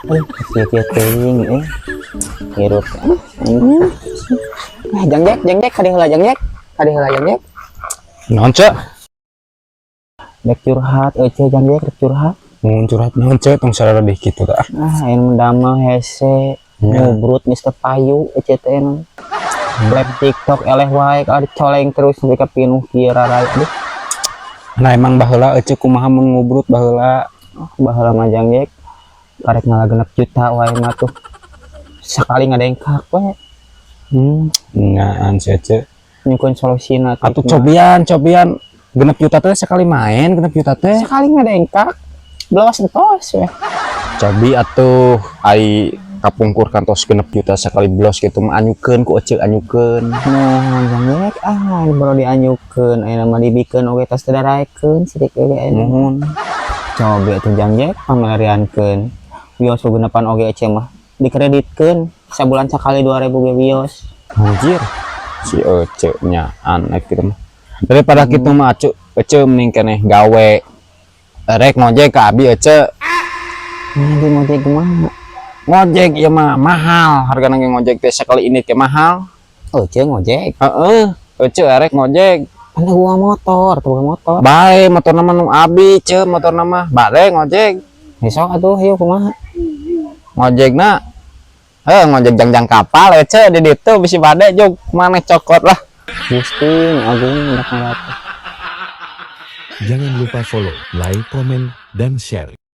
Sia-sia teuing hirup. Jangjek kade heula jangjek. Naon cek? Dek curhat eueuh jangjek dek curhat. Mun curhat naon cek tong sarara deh kitu tah. Anu damel hese ngubrut Mister Payu eueuh teh anu. Live TikTok eleh wae ka dicoleng terus sampai ka pinuh kieu raraya aduh. Nah emang baheula eueuh kumaha mun ngubrut baheula. Baheula mah jangjek karek ngalagenep juta wae mah tuh. Sakali ngadengkak we. Ngaan cece. Nyukeun solusina Atuh cobian genep juta teh sekali main genep juta teh. sekali ngadengkak belas entos we. Cobi atuh ai kapungkur kantos genep juta sekali blos gitu mah anyukeun ku eceu anyukeun. Mohon jangjek baru dianyukeun ayeuna mah dibikeun oge tos daraekeun sidik oge Nuhun. coba atuh jangjek pamelariankeun wios genepan oge ece mah dikreditkeun sabulan sakali 2000 ge wios. Anjir. Si ece nyaan gitu mah. Daripada kitu mah ece mending keneh gawe. Rek ngojek ka abi ece. Di ngojek kumaha? Ngojek ieu mah mahal, hargana ge ngojek teh sekali ini teh mahal. Ece ngojek. Heeh, ece arek ngojek. Anda gua motor, tuh motor. Bae motor nama nu abi ce motor nama bare ngojek. Besok atuh yuk kumaha? Ngojekna ngojek jangjang kapal ece di ditu bisi bade jog maneh cokot lah. Gusti agung hendak ngalat. Jangan lupa follow, like, komen, dan share.